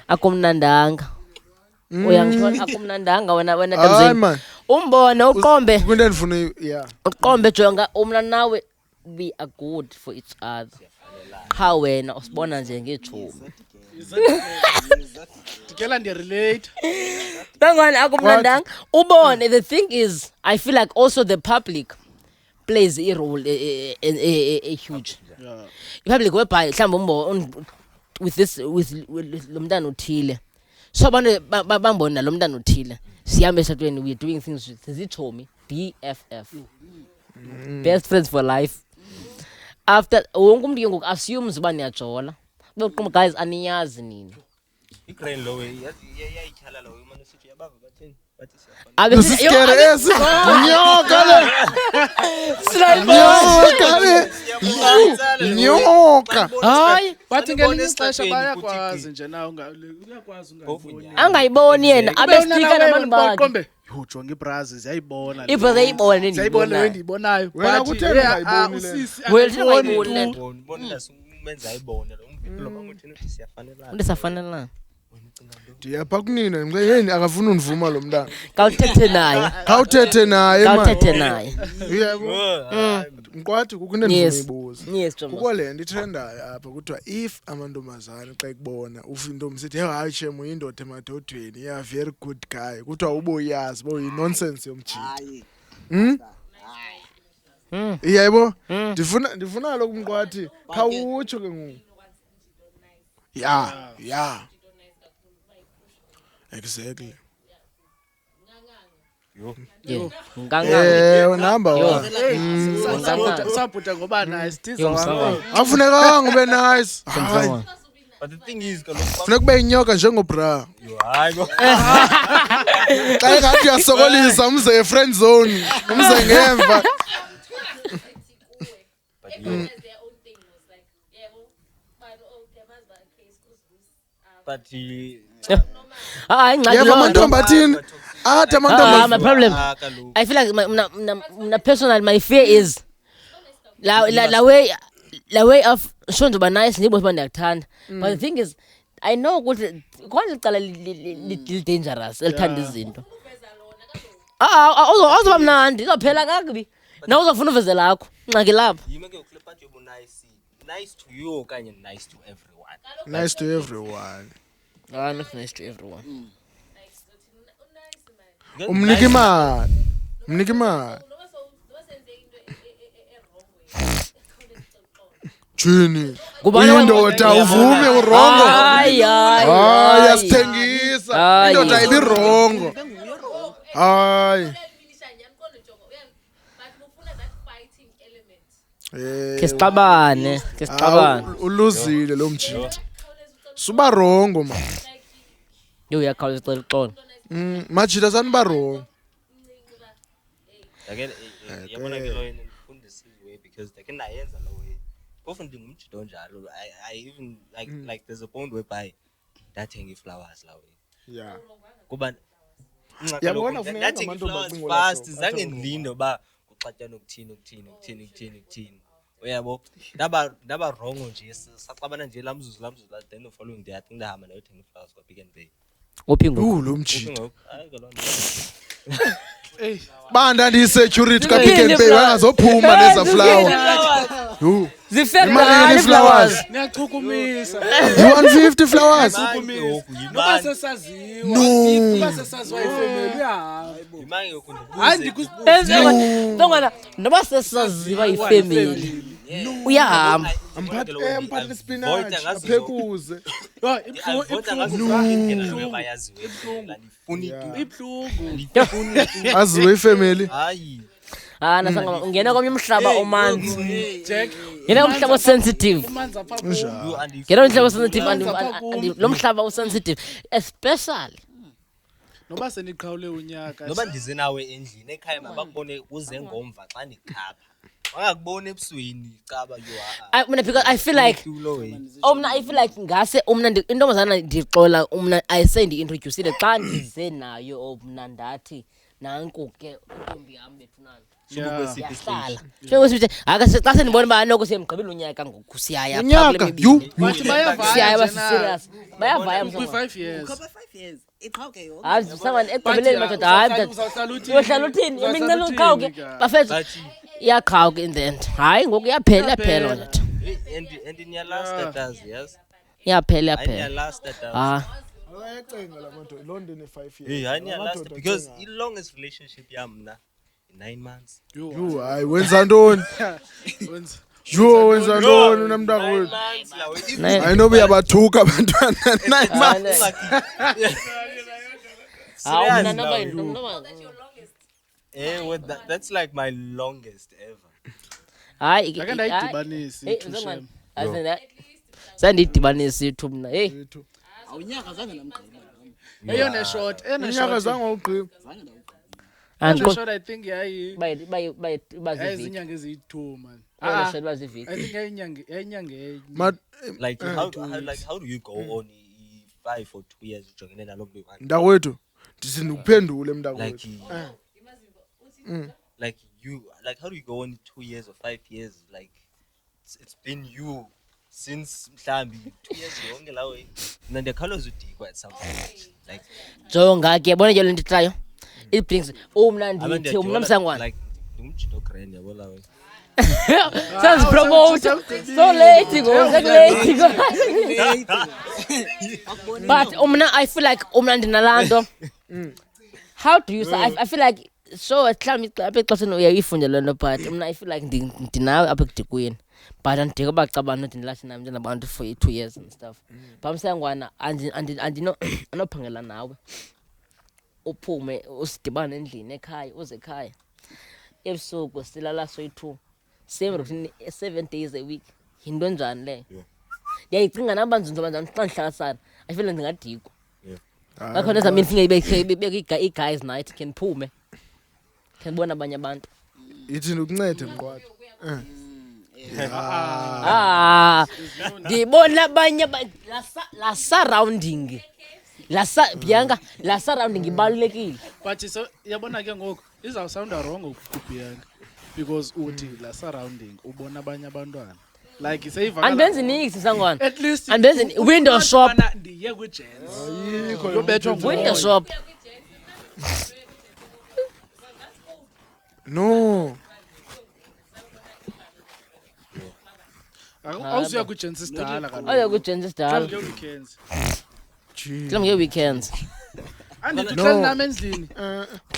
Akumnandanga. Uyangithola akumnandanga wena Hayi Tamzini. man. Umbone uqombe. Kwinto endifuna Uqombe jonga umna nawe we are good for each other. How wena usibona nje ngechumo. Dikela ndiyarelate. Bangani akumnandanga. Ubone the thing is I feel like also the public plays a role a huge. Yeah. I-public whereby mhlawumbe umbo with lo mntana uthile. So abantu bambona lo mntana uthile. Siyame esatweni we are doing things with zitshomi BFF. Best friends for life. After wonke umuntu ke ngoku assumes uba niyajola. Boqoma guys aniyazi nini. Igrain lo yayityhala lo imane sithi yabava bathini bathi siyafana. Abe Skeresi. Nyoka le. Nyoka. hayi Bathi ngelinye ixesha bayakwazi nje na uyakwazi ungayiboni. angayiboni yena abestika nabantu bakhe. Qombe. Yo jonga iBrazil ziyayibona. Ibhaza yibona nini. Ziyayibona endiyibonayo. Wena kutheni ungayiboni le? Usisi. Wena thina ungayiboni le nto. Bonela umenza ayibone lo umvilo lo banguthini uthi siyafanelana. Umuntu safanelana. Ndiyapha kunina ngiyeni akafuna undivuma lo mntana. Kawuthethe naye. Khawuthethe naye man. Kawuthethe naye. Uyabo. Mqwathi kukho into endifuna uyibuza. Yes, Thomas. Kukho le nto itrendayo apha kuthiwa if amantombazana xa ekubona ufintombi sithi hayi shemo yindoda emadodweni yeah very good guy kuthiwa uboyazi bo yi-nonsense yomjiki. Iyaybo ndifuna lokhu mqwathi khawutsho ke ngoku. Yeah. Exactly. Yeah. Nganganga. Number 1. Sabhuta ngoba naye sithiza Msangwana. Afunekanga ube nice. Hayi. But the thing is kaloku Funeka ube inyoka njengobra. hayi bo. Xa engathi uyasokolisa umze friend zone, umze ngemva. But Hayi ingxaki Yeva lo nto. amantombathini. Athi My amantombathini. problem. kaloku I feel like my personal my fear is la way of show nje ba nice nibo ba ndiyakuthanda. But the thing is I know ukuthi khona licala li dangerous elithanda izinto. Awuzoba mnandi izophela kakubi. Nawe uzofuna uveze lakho. Ngxaki lapha. yime ke ukule part yobu nice to you okanye nice to everyone. Nice to everyone. Not nice to everyone. Umnika imali. Umnika imali. Jini. Indoda uvumi urongo. Hayi Hayi yasithengisa. Indoda ibirongo. Hayi. Kesixabane. Uluzile lo mjiki. Suba rongo man. Yo uyakhawuleza ucela uxolo. Majita saniba rongo. Again yabona ke lo ngifundisa way because they can ayenza lo way. Often ngumjito njalo. I even like there's a point whereby dathenga flowers la way. Yeah. Kuba Yabona kufuneka dathenga amantombi flowers fast zange ngilinde ba kuxatyana ukuthini. Uyabo ndaba wrong nje saxabana nje lamzuzu la then the following day I think ndahamba nayothenga flowers kwa Pick n Pay. Uphi ngoku? Lo mjiki. Hayi kalona. Banda ndi-security ka-Pick n Pay wangazophuma neza flower. Zifeka flowers. Niyachukumisa. You-150 flowers? Noba sesaziwa. No. Noba sesaziwa ifamily uyahamba. Imange yokundibuze. Hayi Ndongwana noba sesaziwa ifamily. Uyahamba. Amphathele spinach, aphekuze. Aziwe ifamily. Hayi. Nasanga ungena komnye umhlaba omanzi. Jack. Ngena komhlaba osensitive. Umanzi apha Ngena komhlaba osensitive and lo mhlaba osensitive especially noba seniqhawule unyaka. Noba ndize nawe endlini ekhaya mabakubone uze ngomva xa ndikhapha. Wangakubona ebusweni caba you because I feel like I feel like ngase intombazana ndixola I say ndi-introducile xa ndize nayo mna ndathi nanku ke intombi yam bethunana yahlala xa sendibona uba noko siyemgqibela unyaka ngoku siyaya serious bayavaya kwi-5 years hayi someone ekugqibeleni madoda hayi uyohlala uthini imincane uqhawuke bafethu iyaqhawuka in the end hayi ngoku iyaphela letha and in your last status yes iyaphela last status ayacenga la muntu London 5 years hayi last because the longest relationship yamna 9 months you hayi wenza ntoni wenza ntoni unamntaka wethu I know uyabathuka abantwana 9 months that's like my longest ever hayi ake ndayidibanisi sandiyidibanisa ithu mna hey awunyaka zange namgqiba eyona short unyaka zange ugqiba short I think yayi izinyanga eziyi-2 man I think yayinyanga like how do you go on 5 or 2 years ujongene nalo mntu mntakwethu ndisinukuphendule mntakwethu like how do you go on 2 years or 5 years like it's been you since mhlambi 2 years yonke lawo mina ndiyakhawuleza udikwa at some point like jonga ke yabona ke lento ihlayo it brings mna ndithi umna msangwana like ngumjito grand yabo lawo sounds promote so late go but umna I feel like umna ndinalando how do you say I feel like so mhlawumbi apha exesheni uyayifunda le nto but mna I feel like ndinawe apha ekudikweni but andidike bacabana ukuthi ndilahle nami njengabantu for 2 years and stuff but msangwana andinophangela nawe uphume usidibane endlini ekhaya uze ekhaya ebusuku silala soyi-2 same routine 7 days a week yinto enjani leyo ndiyayicinga nabanzunzobanja xa ndihlakasana I feel like ndingadikwa bakhona ezam iinfinga ibeka i-guys night khe ndiphume khe ndibona abanye abantu ithi ndikuncede mqwadi ndibona abanye la surrounding Bianca la surrounding ibalulekile but so yabona ke ngoku izawusounda wrong ukubhianga because uthi la surrounding ubona abanye abantwana like seyiva andenzi niksi sangwana at least andenzi window shop ndiye kwi-gents yobethwa window shop no awuzuya kwi-gents isidala kaloku oya kwi-gents isidala weekends mhlawumbi nge-weekends andihleli nami endlini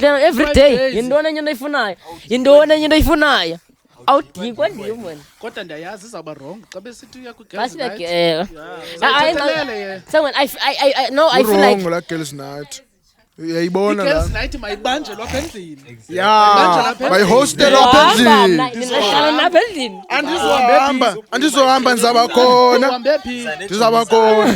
every day yintoni enye into oyifunayo awudikwa ndim wena kodwa ndiyayazi izawuba wrong xa besithi uya I feel wrong like la girls night uyayibona la girls night mayibanjelwa apha endlini ya by hostel apha endlini ndingahlala napha endlini andizohamba ndizaba khona uhambe phi ndizaba khona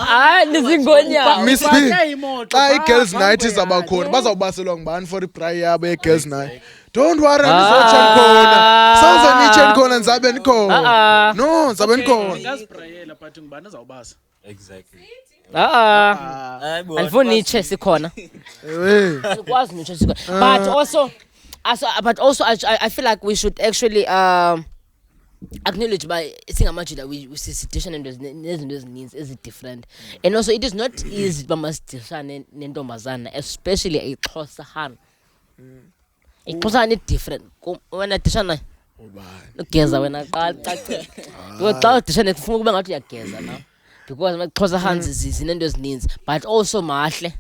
hayi ndizingonyama Miss P Ufake imoto xa phaa, i-girls night phambi izaba kwakhe. khona bazawubaselwa ngubani for ibrayi yabo ye-girls night don't worry ndizotsha ndikhona sawuze nitshe ndikhona ndizabe ndikhona no ndizabe ndikhona ngazibrayela but ngubani azawubasa exactly andifuni nitshe sikhona ewe sikwazi nitshe sikhona but also I feel like we should actually acknowledge by singamajida sidishane nezinto ezininzi ezi-different and also it is not easy uba masidishane nentombazana especially ixhosahana ixhosahana i-different wena dishana ugeza wena cace xa udishane kufuna ukuba ngathi uyageza naw because maxhosahana zinento ezininzi but also mahle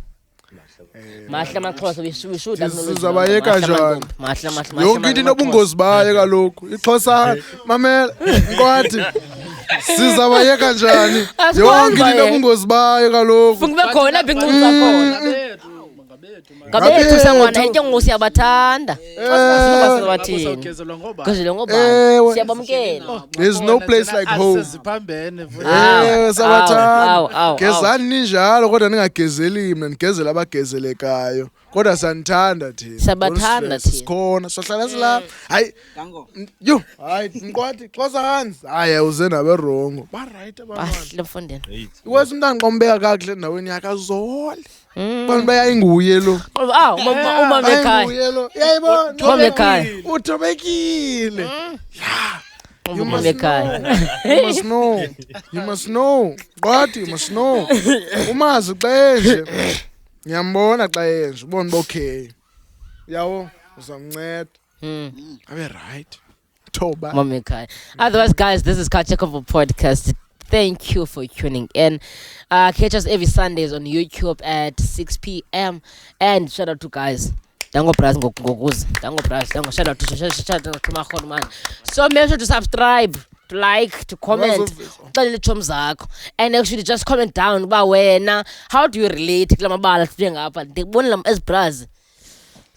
amaxhosa we should sizabayeka njani mahle yonke into inobungozi bayo kaloku ixhosa mamela mqwathi sizabayeka njani yonke into inobungozi bayo kaloku funa kube khona apha incuza khona Ngabethu ngabethu sangwana and ke ngoku siyabathanda sibathini Sawugezelwa ngoba. gezelwe Ewe. ngobani siyabamkela There's no place like home. Siphambene futhi. Awu, Sabathanda awu. gezani ninjalo kodwa ningagezeli mina nigezela abagezelekayo kodwa sanithanda thina Siyabathanda Don't stress, thina. sikhona sohlala silapha hayi Dango. yo hayi mqwathi xosa hansi hayi uze nabe wrong ba right Ah, abantwana lemfondeni ikwazi umntana qombeka kakuhle endaweni yakhe azole Mm. abantu bayayinguye lo Ah, uma mekhaya Ayinguye lo yayibona uma mekhaya uthobekile uma mekhaya You must know. You must know. But you must know. Umazi xa enje. Ngiyambona xa enje. Ubona uba okay. Yawo uzamnceda. Abe right. Thoba. Mama Kai. Otherwise, guys, this is Culture Convo Podcast. Thank you for tuning in. Catch us every Sundays on YouTube at 6 p.m. And shout out to guys. Dango Braz Ngokuzi. Dango Braz. Dango shout out to Mahon man. So make sure to subscribe, to like, to comment. And actually just comment down about wena. How do you relate? Kula mabala ngapha. Ndibona lam as Braz.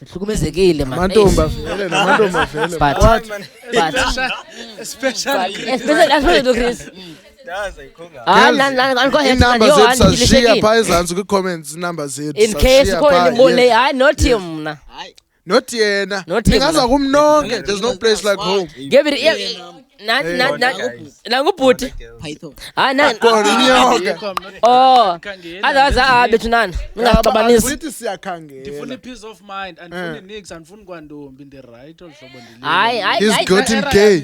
Hlukumezekile man. Amantomba vele namantomba vele. But especially to Chris. Ndaza ikhonga. Inamba zethu sazishiya phaa ezantsi kwi-comments inamba zethu In case sazishiya khona phaa, nimole yes. hayi not mna. Hayi. Not yena. Not yena. Ningaza kumnonke. There's no place like home. Give it nangubhuti Python. hayi Khona inyoka. oh otherwise bethu nani ningaxabanisi Asithi siyakhangela. Ndifuna i-peace of mind andifuni nix andifuni kwantombi ndi-right olu hlobo ndililo. hayi He's gotten gay.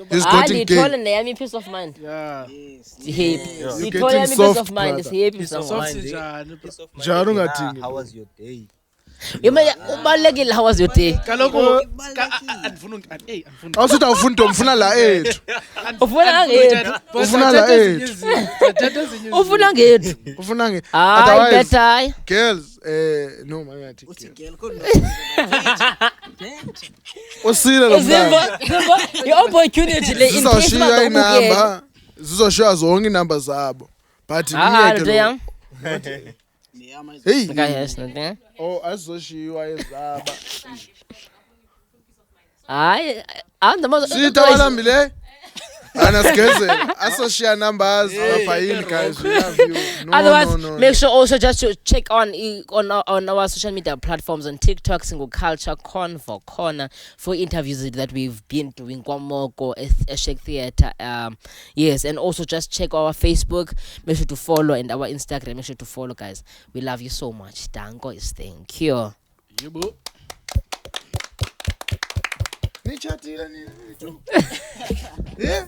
He's gotten ndiyithole gay. neyami i-peace of mind Yeah. sihappy You're ndiyithole yami getting i-peace of soft, mind brother. sihappy Soft someone sinjani? Peace of mind. Njalo ungadingi. How was your day? ubalulekile how was your day Kaloku andifuni Awusithi awufuni ntombi ufuna la ethu. ufuna ngethu Ufuna la ethu. ufuna ngethu Ufuna nge. hayi Otherwise, bethayi girls no mangathi. Uthi girl khona. Usile lo zimbo mntana. i-opportunity le in case Zizoshiya babukele inamba. Zizoshiya zonke inamba zabo. But nto ngiyeke yam lo. Neyama is Hey. ngayes nto Oh azoshiwa ezaba. hayi andamazo Sitawalambile. Ana sigezela. Asoshiya numbers bafayini guys. We love you. Otherwise, No. make sure also just to check on our social media platforms on TikTok, Single Culture Convo Corner for interviews that we've been doing. Kwamoko, Eshek Theatre, yes, and also just check our Facebook. Make sure to follow and our Instagram. Make sure to follow, guys. We love you so much. Dango is thank you. Yibo. Nichatile ni. Yeah.